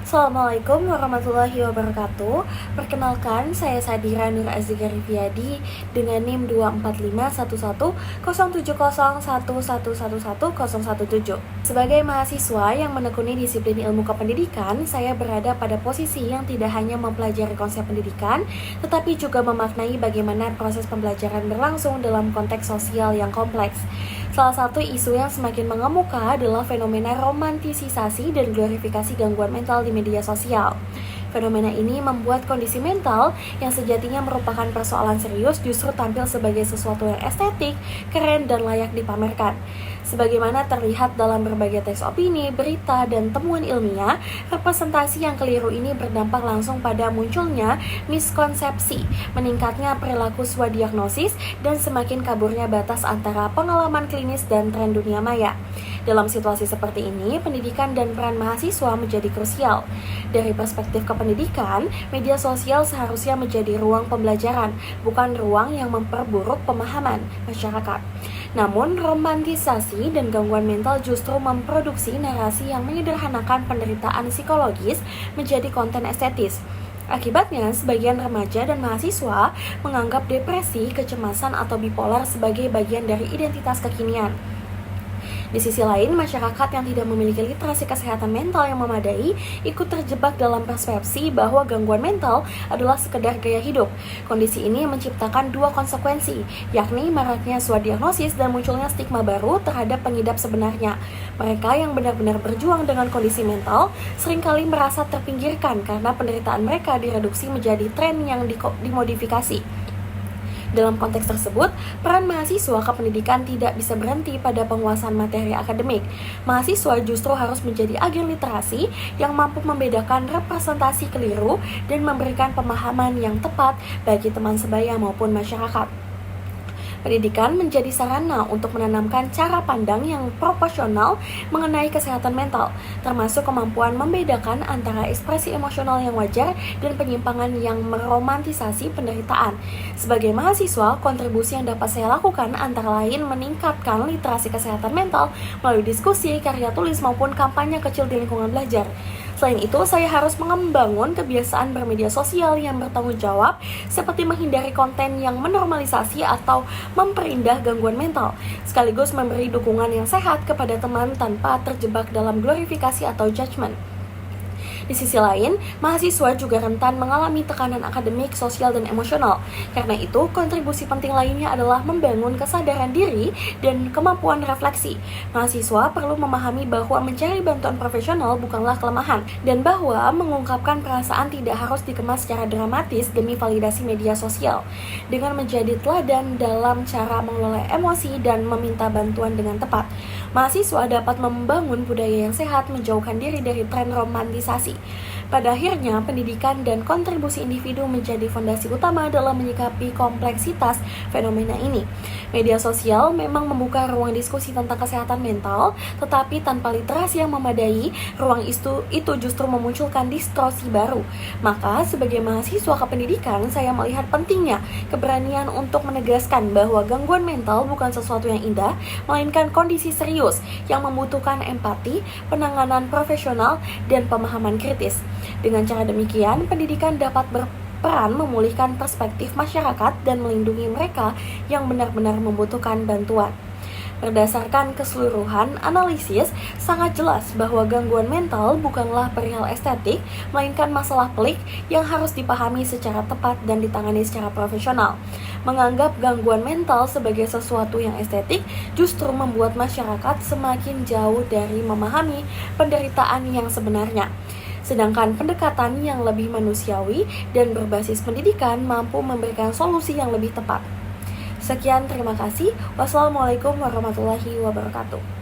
Assalamualaikum warahmatullahi wabarakatuh. Perkenalkan, saya Sadira Nur Azika Riviadi dengan NIM 2451170111117. Sebagai mahasiswa yang menekuni disiplin ilmu kependidikan, saya berada pada posisi yang tidak hanya mempelajari konsep pendidikan, tetapi juga memaknai bagaimana proses pembelajaran berlangsung dalam konteks sosial yang kompleks. Salah satu isu yang semakin mengemuka adalah fenomena romantisasi dan glorifikasi gangguan mental di media sosial. Fenomena ini membuat kondisi mental yang sejatinya merupakan persoalan serius justru tampil sebagai sesuatu yang estetik, keren, dan layak dipamerkan. Sebagaimana terlihat dalam berbagai teks opini, berita, dan temuan ilmiah, representasi yang keliru ini berdampak langsung pada munculnya miskonsepsi, meningkatnya perilaku swadiagnosis, dan semakin kaburnya batas antara pengalaman klinis dan tren dunia maya. Dalam situasi seperti ini, pendidikan dan peran mahasiswa menjadi krusial. Dari perspektif kependidikan, media sosial seharusnya menjadi ruang pembelajaran, bukan ruang yang memperburuk pemahaman masyarakat. Namun, romantisasi dan gangguan mental justru memproduksi narasi yang menyederhanakan penderitaan psikologis menjadi konten estetis. Akibatnya, sebagian remaja dan mahasiswa menganggap depresi, kecemasan, atau bipolar sebagai bagian dari identitas kekinian. Di sisi lain, masyarakat yang tidak memiliki literasi kesehatan mental yang memadai ikut terjebak dalam persepsi bahwa gangguan mental adalah sekedar gaya hidup. Kondisi ini menciptakan dua konsekuensi, yakni maraknya swadiagnosis dan munculnya stigma baru terhadap pengidap sebenarnya. Mereka yang benar-benar berjuang dengan kondisi mental seringkali merasa terpinggirkan karena penderitaan mereka direduksi menjadi tren yang dimodifikasi. Dalam konteks tersebut, peran mahasiswa kependidikan tidak bisa berhenti pada penguasaan materi akademik. Mahasiswa justru harus menjadi agen literasi yang mampu membedakan representasi keliru dan memberikan pemahaman yang tepat bagi teman sebaya maupun masyarakat. Pendidikan menjadi sarana untuk menanamkan cara pandang yang proporsional mengenai kesehatan mental, termasuk kemampuan membedakan antara ekspresi emosional yang wajar dan penyimpangan yang meromantisasi penderitaan. Sebagai mahasiswa, kontribusi yang dapat saya lakukan antara lain meningkatkan literasi kesehatan mental melalui diskusi, karya tulis, maupun kampanye kecil di lingkungan belajar. Selain itu, saya harus membangun kebiasaan bermedia sosial yang bertanggung jawab, seperti menghindari konten yang menormalisasi atau memperindah gangguan mental, sekaligus memberi dukungan yang sehat kepada teman tanpa terjebak dalam glorifikasi atau judgement. Di sisi lain, mahasiswa juga rentan mengalami tekanan akademik, sosial, dan emosional. Karena itu, kontribusi penting lainnya adalah membangun kesadaran diri dan kemampuan refleksi. Mahasiswa perlu memahami bahwa mencari bantuan profesional bukanlah kelemahan, dan bahwa mengungkapkan perasaan tidak harus dikemas secara dramatis demi validasi media sosial. Dengan menjadi teladan dalam cara mengelola emosi dan meminta bantuan dengan tepat, mahasiswa dapat membangun budaya yang sehat, menjauhkan diri dari tren romantisasi. Pada akhirnya, pendidikan dan kontribusi individu menjadi fondasi utama dalam menyikapi kompleksitas fenomena ini. Media sosial memang membuka ruang diskusi tentang kesehatan mental, tetapi tanpa literasi yang memadai, ruang itu justru memunculkan distorsi baru. Maka, sebagai mahasiswa kependidikan, saya melihat pentingnya keberanian untuk menegaskan bahwa gangguan mental bukan sesuatu yang indah, melainkan kondisi serius yang membutuhkan empati, penanganan profesional, dan pemahaman kritis. Dengan cara demikian, pendidikan dapat berperan memulihkan perspektif masyarakat dan melindungi mereka yang benar-benar membutuhkan bantuan. Berdasarkan keseluruhan analisis, sangat jelas bahwa gangguan mental bukanlah perihal estetik, melainkan masalah pelik yang harus dipahami secara tepat dan ditangani secara profesional. Menganggap gangguan mental sebagai sesuatu yang estetik justru membuat masyarakat semakin jauh dari memahami penderitaan yang sebenarnya. Sedangkan pendekatan yang lebih manusiawi dan berbasis pendidikan mampu memberikan solusi yang lebih tepat. Sekian, terima kasih. Wassalamualaikum warahmatullahi wabarakatuh.